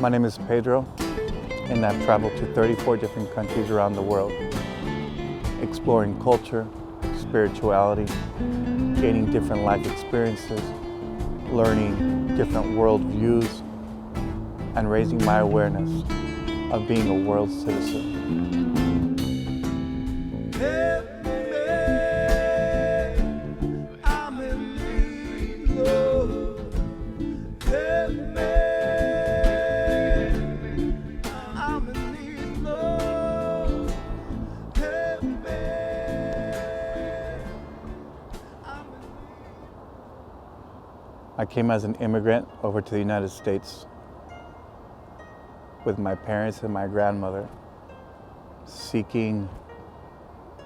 My name is Pedro, and I've traveled to 34 different countries around the world, exploring culture, spirituality, gaining different life experiences, learning different world views, and raising my awareness of being a world citizen. I came as an immigrant over to the United States with my parents and my grandmother, seeking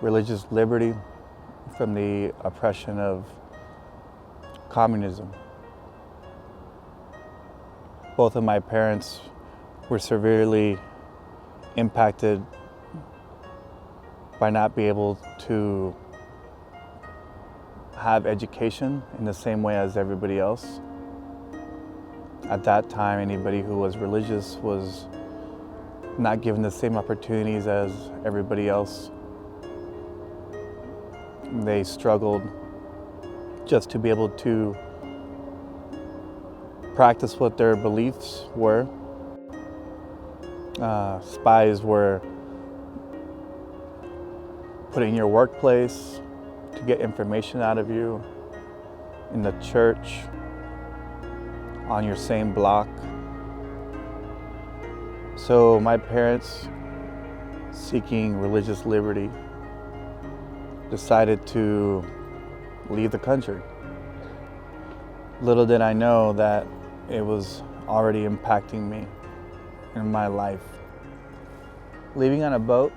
religious liberty from the oppression of communism. Both of my parents were severely impacted by not being able to have education in the same way as everybody else. At that time, anybody who was religious was not given the same opportunities as everybody else. They struggled just to be able to practice what their beliefs were. Spies were put in your workplace to get information out of you, in the church, on your same block. So my parents, seeking religious liberty, decided to leave the country. Little did I know that it was already impacting me in my life. Leaving on a boat,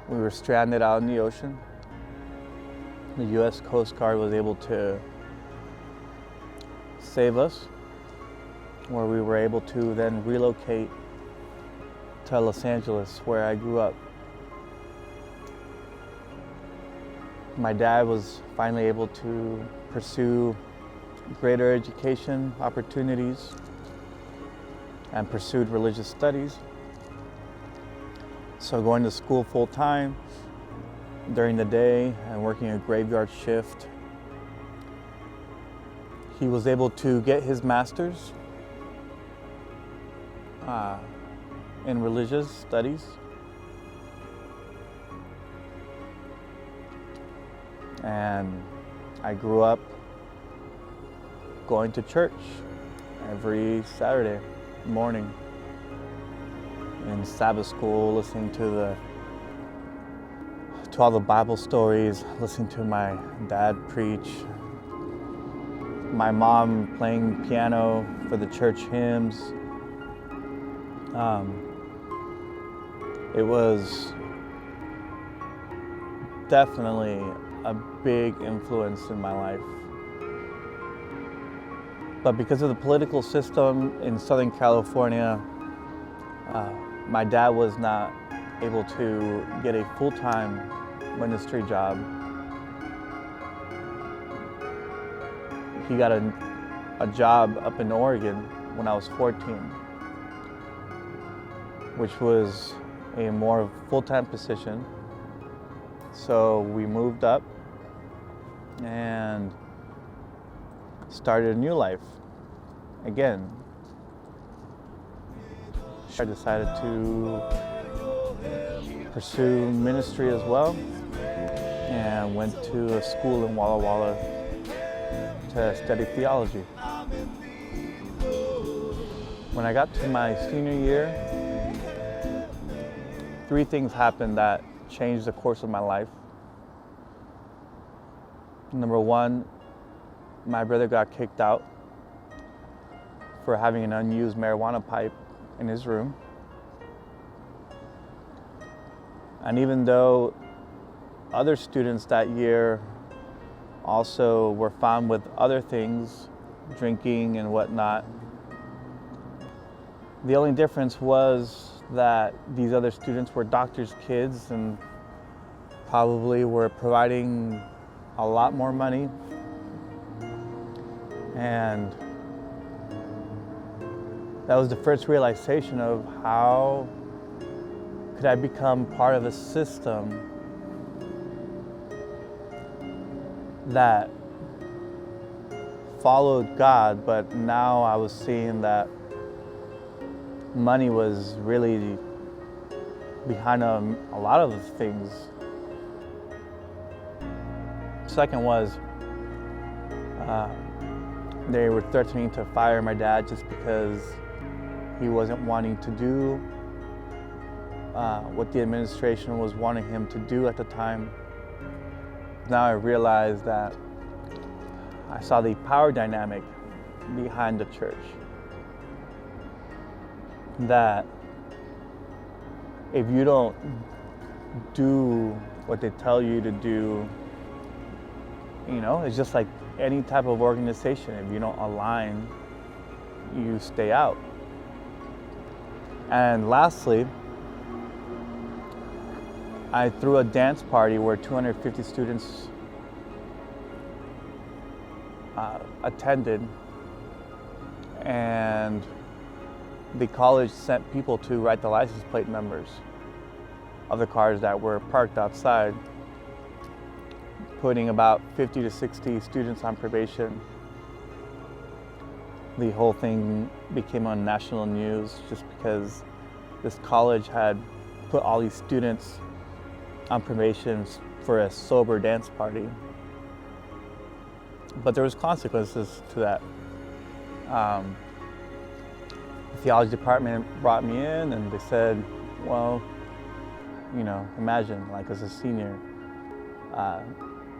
we were stranded out in the ocean. The U.S. Coast Guard was able to save us, where we were able to then relocate to Los Angeles, where I grew up. My dad was finally able to pursue greater education opportunities and pursued religious studies. So going to school full time during the day and working a graveyard shift. He was able to get his master's in religious studies. And I grew up going to church every Saturday morning. In Sabbath school, listening to all the Bible stories, listening to my dad preach, my mom playing piano for the church hymns. It was definitely a big influence in my life. But because of the political system in Southern California, my dad was not able to get a full-time ministry job. He got a job up in Oregon when I was 14, which was a more full-time position. So we moved up and started a new life again. I decided to pursue ministry as well and went to a school in Walla Walla to study theology. When I got to my senior year, 3 things happened that changed the course of my life. Number 1, my brother got kicked out for having an unused marijuana pipe in his room. And even though other students that year also were found with other things, drinking and whatnot, the only difference was that these other students were doctors' kids and probably were providing a lot more money. And That was the first realization of how could I become part of a system that followed God, but now I was seeing that money was really behind a lot of the things. Second was they were threatening to fire my dad just because he wasn't wanting to do what the administration was wanting him to do at the time. Now I realized that I saw the power dynamic behind the church. That if you don't do what they tell you to do, you know, it's just like any type of organization. If you don't align, you stay out. And lastly, I threw a dance party where 250 students attended, and the college sent people to write the license plate numbers of the cars that were parked outside, putting about 50 to 60 students on probation. The whole thing became on national news just because this college had put all these students on probation for a sober dance party. But there was consequences to that. The theology department brought me in and they said, well, you know, imagine, like, as a senior,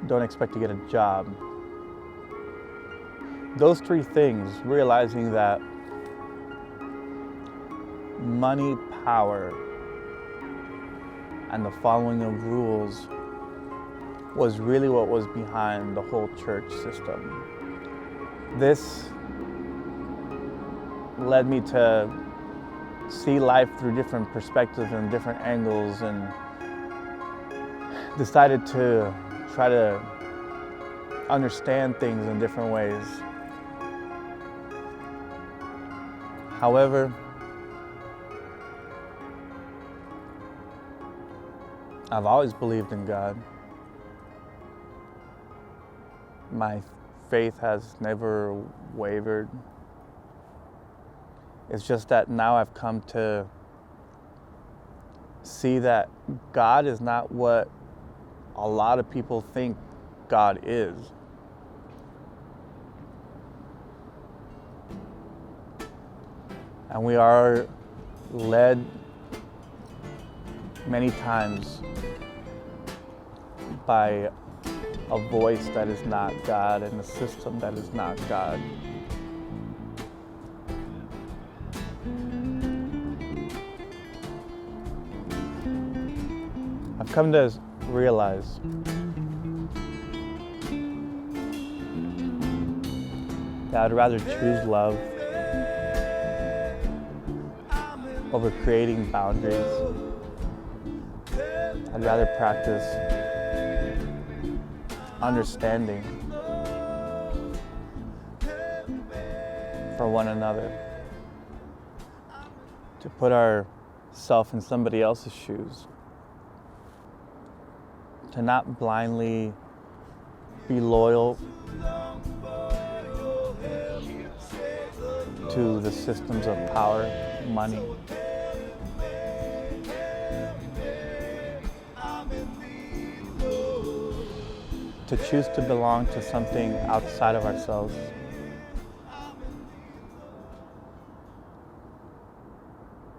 don't expect to get a job. Those three things, realizing that money, power, and the following of rules was really what was behind the whole church system. This led me to see life through different perspectives and different angles, and decided to try to understand things in different ways. However, I've always believed in God. My faith has never wavered. It's just that now I've come to see that God is not what a lot of people think God is. And we are led many times by a voice that is not God and a system that is not God. I've come to realize that I'd rather choose love over creating boundaries. I'd rather practice understanding for one another, to put ourselves in somebody else's shoes, to not blindly be loyal to the systems of power, money. To choose to belong to something outside of ourselves.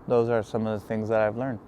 Those are some of the things that I've learned.